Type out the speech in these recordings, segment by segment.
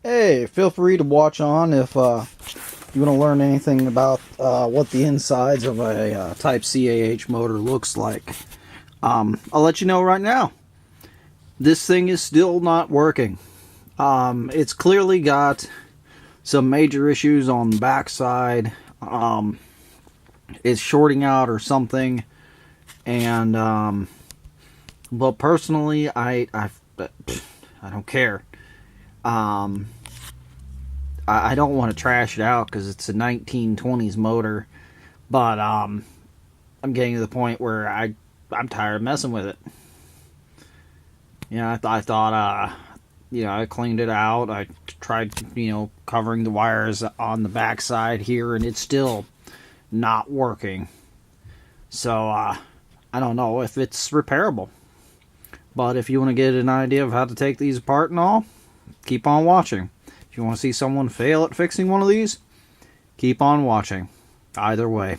Hey, feel free to watch on if you want to learn anything about what the insides of a Type CAH motor looks like. I'll let you know right now. This thing is still not working. It's clearly got some major issues on the backside. It's shorting out or something. And well, personally, I don't care. I don't want to trash it out because it's a 1920s motor, but I'm getting to the point where I'm tired of messing with it. I thought I cleaned it out. I tried covering the wires on the backside here, and it's still not working. So I don't know if it's repairable. But if you want to get an idea of how to take these apart and all, keep on watching. If you want to see someone fail at fixing one of these, keep on watching. Either way.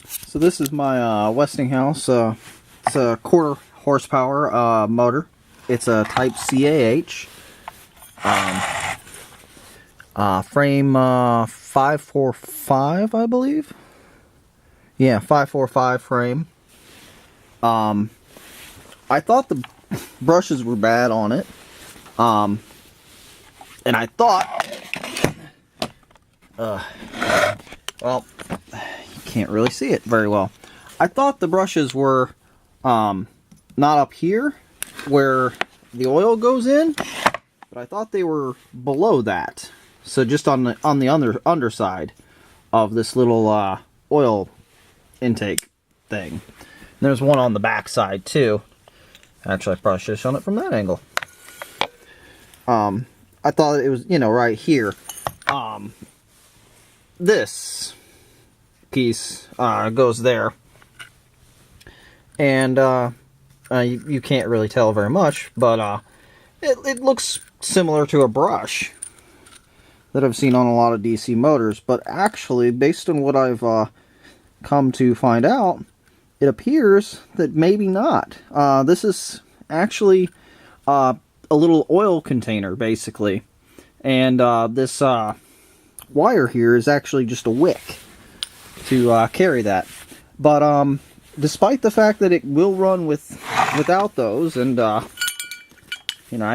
So this is my Westinghouse. It's a quarter horsepower motor. It's a Type CAH. Frame 545, I believe. Yeah, 545 frame. I thought the brushes were bad on it. And I thought, well, you can't really see it very well. I thought the brushes were not up here where the oil goes in, but I thought they were below that. So just on the underside of this little oil intake thing. And there's one on the back side too. Actually, I probably should have shown it from that angle. I thought it was, right here. This piece goes there. And you can't really tell very much, but it looks similar to a brush that I've seen on a lot of DC motors. But actually, based on what I've come to find out, it appears that maybe not. This is actually a little oil container, basically. And this wire here is actually just a wick to carry that. But despite the fact that it will run without those, and I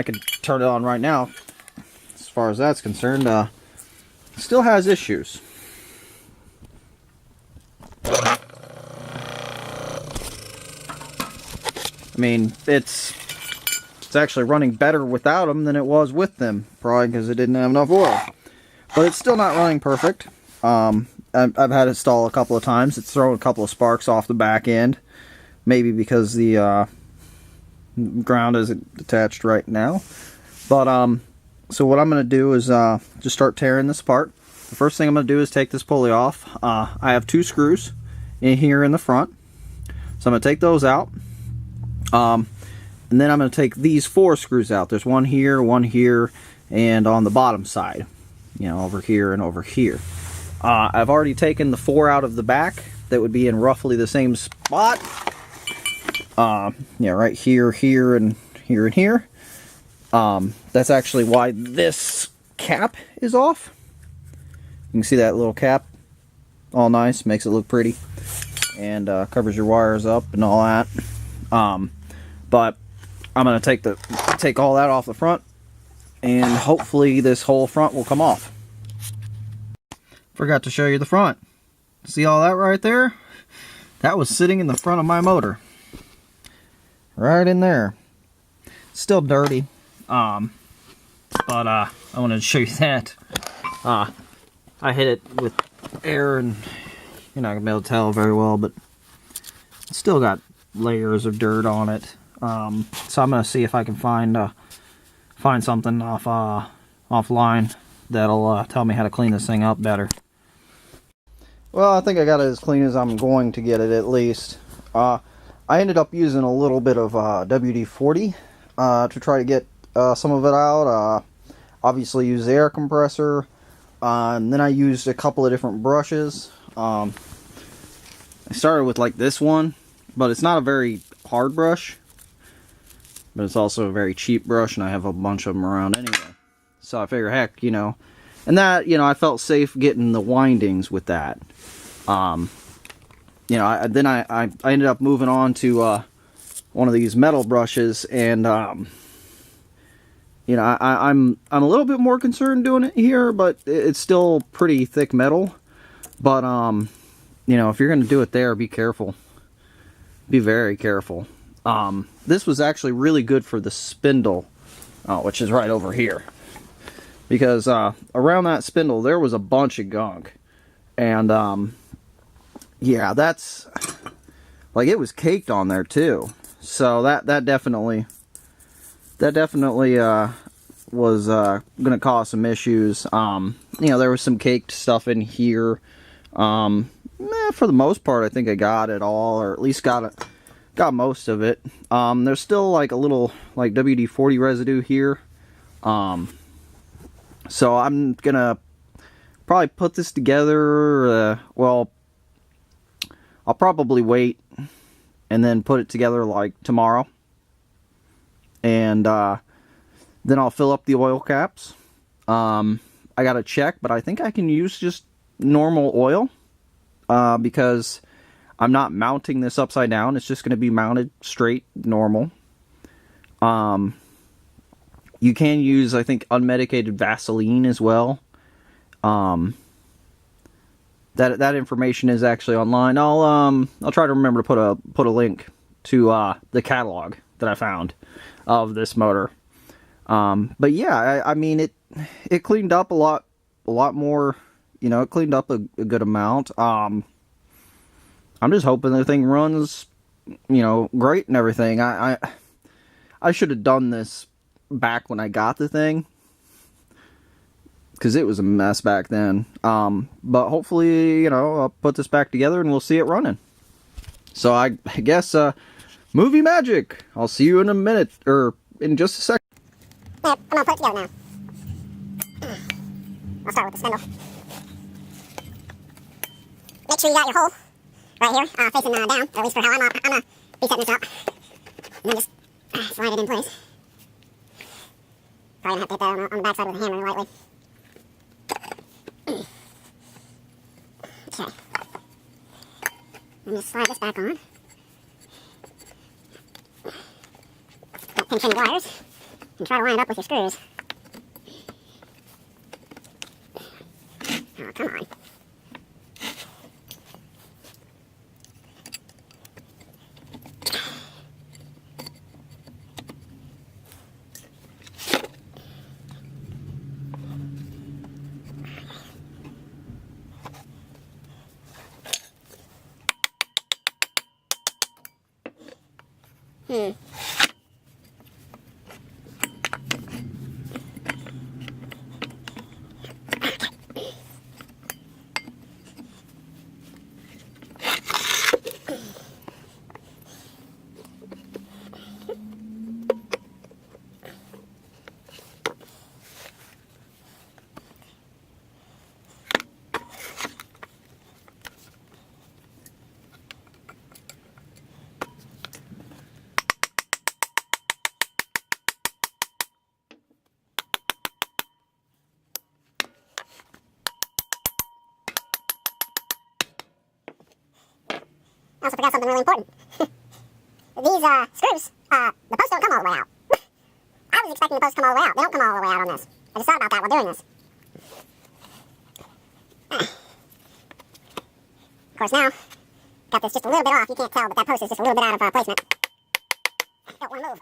could turn it on right now, as far as that's concerned, it still has issues. I mean, it's actually running better without them than it was with them, probably because it didn't have enough oil. But it's still not running perfect. I've had it stall a couple of times. It's thrown a couple of sparks off the back end, maybe because the ground isn't attached right now. But so what I'm going to do is just start tearing this apart. The first thing I'm going to do is take this pulley off. I have 2 screws in here in the front, so I'm going to take those out. And then I'm going to take these 4 screws out. There's one here, and on the bottom side. Over here and over here. I've already taken the 4 out of the back. That would be in roughly the same spot. Right here, here, and here, and here. That's actually why this cap is off. You can see that little cap. All nice, makes it look pretty. And covers your wires up and all that. But I'm going to take all that off the front, and hopefully this whole front will come off. Forgot to show you the front. See all that right there? That was sitting in the front of my motor. Right in there. Still dirty. But I wanted to show you that. I hit it with air, and you're not going to be able to tell very well, but it's still got layers of dirt on it. So I'm going to see if I can find something offline that'll tell me how to clean this thing up better. Well, I think I got it as clean as I'm going to get it, at least. I ended up using a little bit of WD-40 to try to get some of it out. Obviously used the air compressor, and then I used a couple of different brushes. I started with like this one, but it's not a very hard brush, but it's also a very cheap brush, and I have a bunch of them around anyway. So I figure, heck, you know, and that, you know, I felt safe getting the windings with that. You know, then I ended up moving on to one of these metal brushes, and you know, I'm a little bit more concerned doing it here, but it's still pretty thick metal. But you know, if you're gonna do it there, be careful. Be very careful. This was actually really good for the spindle, which is right over here, because around that spindle there was a bunch of gunk, and yeah, that's like, it was caked on there too. So that definitely was gonna cause some issues. You know, there was some caked stuff in here. For the most part, I think I got it all, or at least got most of it. There's still like a little like WD-40 residue here. So I'm gonna probably put this together. Well, I'll probably wait and then put it together like tomorrow, and then I'll fill up the oil caps. I gotta check, but I think I can use just normal oil, because I'm not mounting this upside down. It's just going to be mounted straight, normal. You can use, I think, unmedicated Vaseline as well. That information is actually online. I'll try to remember to put a link to the catalog that I found of this motor. But yeah, I mean, it cleaned up a lot more. You know, it cleaned up a good amount. I'm just hoping the thing runs, you know, great and everything. I should have done this back when I got the thing, because it was a mess back then. But hopefully, you know, I'll put this back together and we'll see it running. So I guess, movie magic. I'll see you in a minute, or in just a second. Yeah, I'm gonna put it together now. I'll start with the spindle. Make sure you got your hole right here, facing down, at least for how I'm gonna be setting this up. And then just slide it in place. Probably gonna have to hit that on the back side with a hammer lightly. Okay. And just slide this back on. Don't pinch any wires. And try to line it up with your screws. Oh, come on. I also forgot something really important. These screws, the posts don't come all the way out. I was expecting the posts to come all the way out. They don't come all the way out on this. I just thought about that while doing this. Of course, now, got this just a little bit off. You can't tell, but that post is just a little bit out of placement. Don't want to move.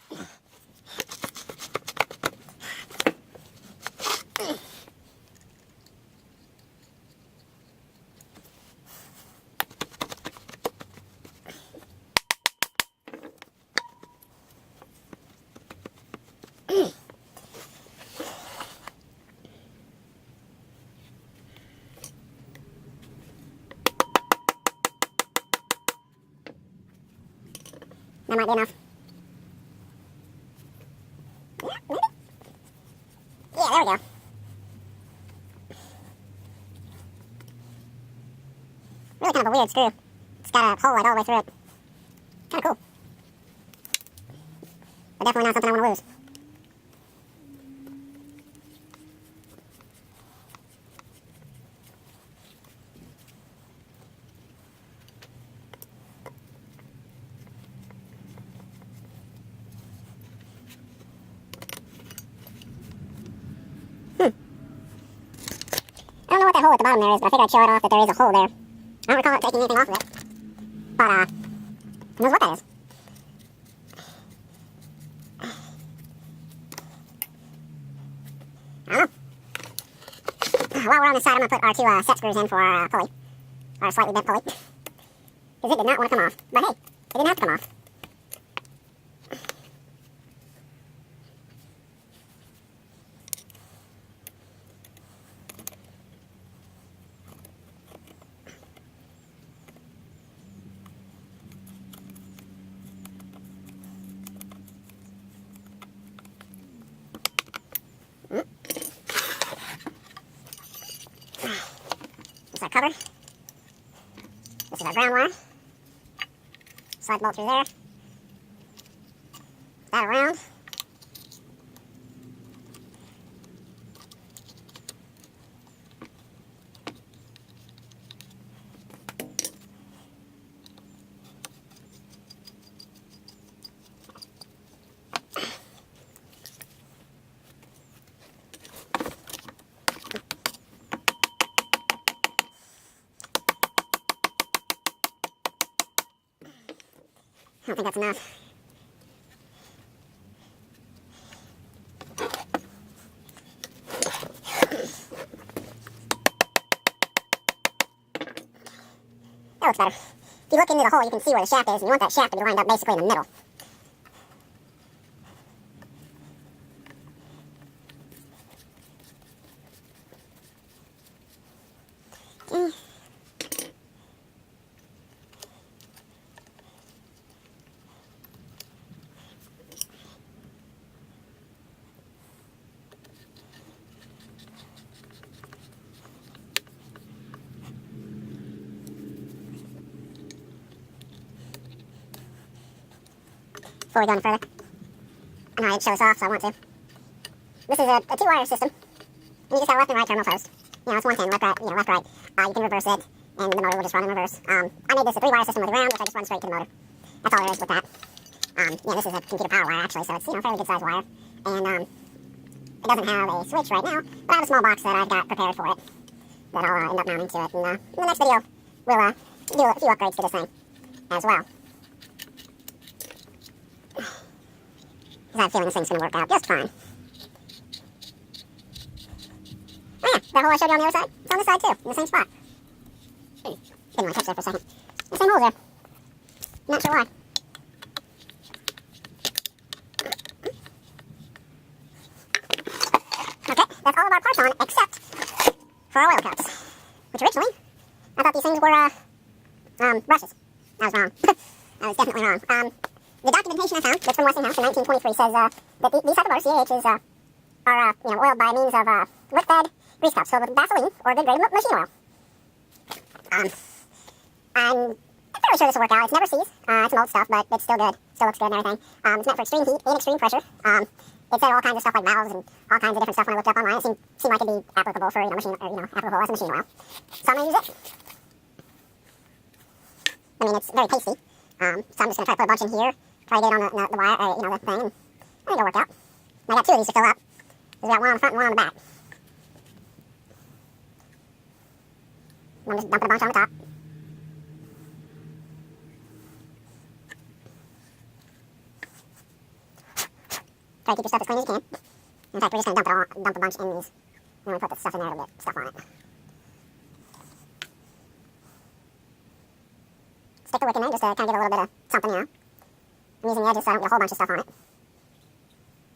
That might be enough. Yeah, maybe? Yeah, there we go. Really kind of a weird screw. It's got a hole right all the way through it. Kind of cool. But definitely not something I want to lose. that hole at the bottom there is, but I figured I'd show it off that there is a hole there. I don't recall it taking anything off of it. But, who knows what that is? I don't know. While we're on this side, I'm going to put our two set screws in for our pulley. Our slightly bent pulley. Because it did not want to come off. But hey, it didn't have to come off. This is our cover. This is our ground wire. Slide bolt through there. That around. I don't think that's enough. That looks better. If you look into the hole, you can see where the shaft is, and you want that shaft to be lined up basically in the middle. Okay. Before we go any further, I know I didn't show this off, so I want to. This is a two-wire system. You just have a left and right terminal first. You know, it's 110, left, right, left, right. You can reverse it, and the motor will just run in reverse. I made this a three-wire system with a ground, which I just run straight to the motor. That's all there is with that. This is a computer power wire, actually, so it's, fairly good-sized wire. And, it doesn't have a switch right now, but I have a small box that I've got prepared for it that I'll end up mounting to it. And, in the next video, we'll, do a few upgrades to this thing as well. I have a feeling this thing's going to work out just fine. Oh yeah, that hole I showed you on the other side, it's on this side too, in the same spot. Didn't want to touch there for a second. The same holes there. Not sure why. Okay, that's all of our parts on, except for our oil cups. Which originally, I thought these things were, brushes. I was wrong. I was definitely wrong. The documentation I found that's from Westinghouse in 1923 says that these type of RCAHs are oiled by means of wick-fed grease cups filled with Vaseline or good grade machine oil. I'm fairly sure this will work out. It's never seized. It's some old stuff, but it's still good. Still looks good and everything. It's meant for extreme heat and extreme pressure. It said all kinds of stuff like valves and all kinds of different stuff when I looked up online. It seemed like it'd be applicable for applicable as a machine oil. So I'm gonna use it. I mean, it's very tasty. So I'm just gonna try to put a bunch in here. Try to get it on the wire, the thing, and I think it'll work out. And I got two of these to fill up. We got one on the front and one on the back. And I'm just dumping a bunch on the top. Try to keep your stuff as clean as you can. In fact, we're just going to dump a bunch in these. And we put the stuff in there to get stuff on it. Stick the wick in there just to kind of give a little bit of something, I'm using the edges so I don't get a whole bunch of stuff on it.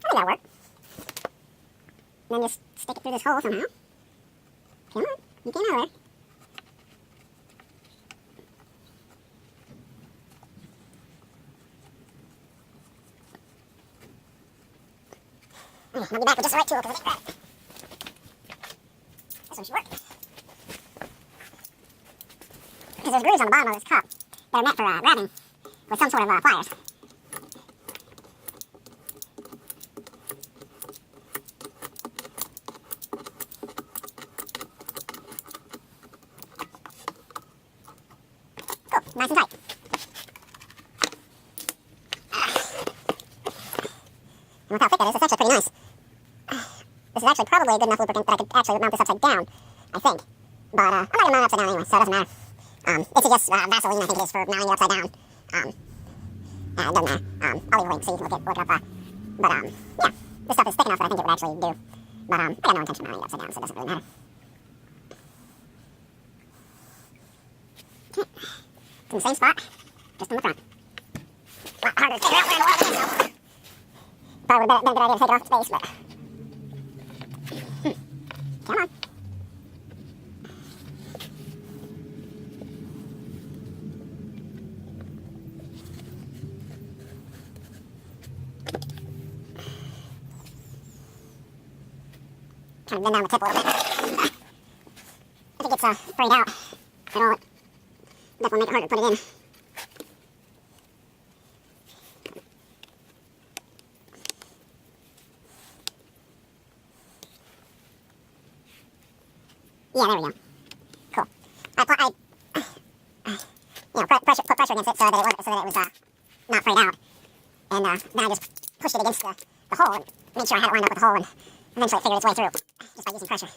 I think that'll work. And then just stick it through this hole somehow. Come on, you get out of there. I'll be back with just the right tool because I didn't grab it. This one should work. Because there's grooves on the bottom of this cup that are meant for grabbing with some sort of pliers. Cool, nice and tight. And look how thick it is, it's actually pretty nice. This is actually probably a good enough lubricant that I could actually mount this upside down, I think. But I'm not gonna mount it upside down anyway, so it doesn't matter. It's just Vaseline, I think it is, for mounting it upside down. It doesn't matter. I'll leave a link so you can look it up. But yeah, this stuff is thick enough that I think it would actually do. But I got no intention of mounting it upside down, so it doesn't really matter. Okay. It's in the same spot, just in the front. A lot harder to figure out where in the world it is, though. Probably would have been a good idea to take it off its base, but... Come on. Kind of bend down the tip a little bit. I think it's frayed out at all. Definitely make it harder to put it in. Yeah, there we go. Cool. Put pressure against it so that it was not frayed out. And then I just pushed it against the hole and made sure I had it lined up with the hole, and eventually it figured its way through just by using pressure.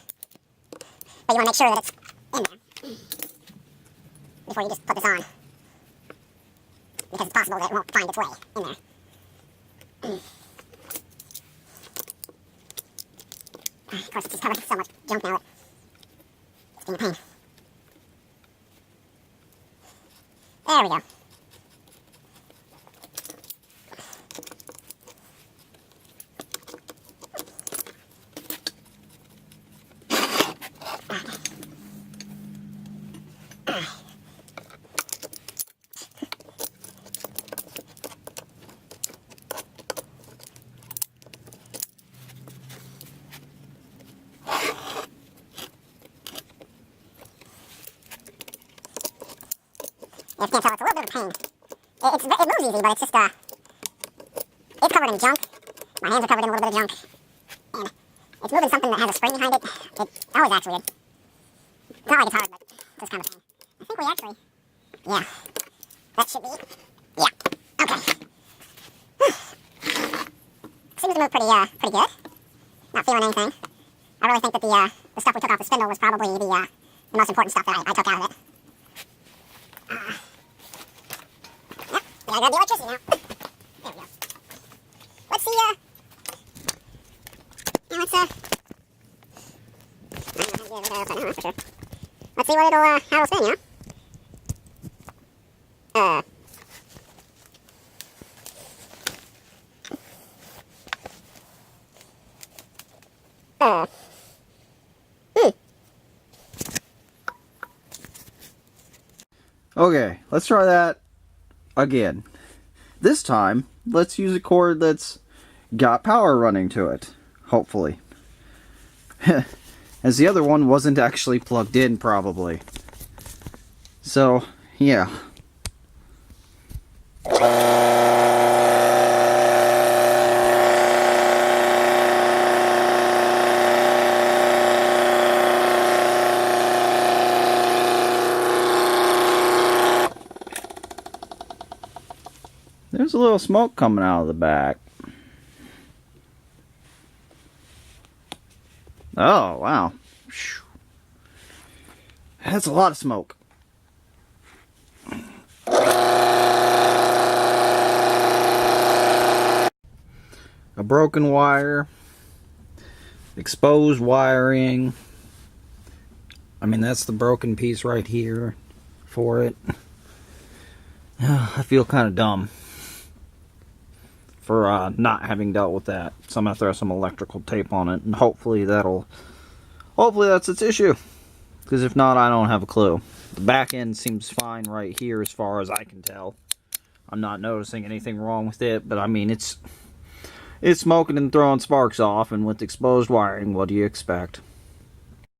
But you want to make sure that it's in there before you just put this on, because it's possible that it won't find its way in there. Of course, it's just covered with so much junk now that it's being a pain. There we go. If you can't tell, it's a little bit of a pain. It moves easy, but it's just, it's covered in junk. My hands are covered in a little bit of junk. And it's moving something that has a spring behind it. Oh, it's weird. It's not like it's hard, but it's just kind of a pain. I think we actually, yeah, that should be, yeah, okay. Seems to move pretty good. Not feeling anything. I really think that the stuff we took off the spindle was probably the most important stuff that I took out of it. Yep, gotta grab the electricity now. There we go. Let's see, for sure. Let's see what how it'll spin, you know? Okay, let's try that again. This time, let's use a cord that's got power running to it, hopefully. As the other one wasn't actually plugged in, probably. So, yeah. There's a little smoke coming out of the back. Oh, wow. That's a lot of smoke. A broken wire. Exposed wiring. I mean, that's the broken piece right here for it. I feel kind of dumb for not having dealt with that. So I'm going to throw some electrical tape on it, and hopefully that's its issue. Because if not, I don't have a clue. The back end seems fine right here as far as I can tell. I'm not noticing anything wrong with it, but I mean, it's smoking and throwing sparks off, and with exposed wiring, what do you expect?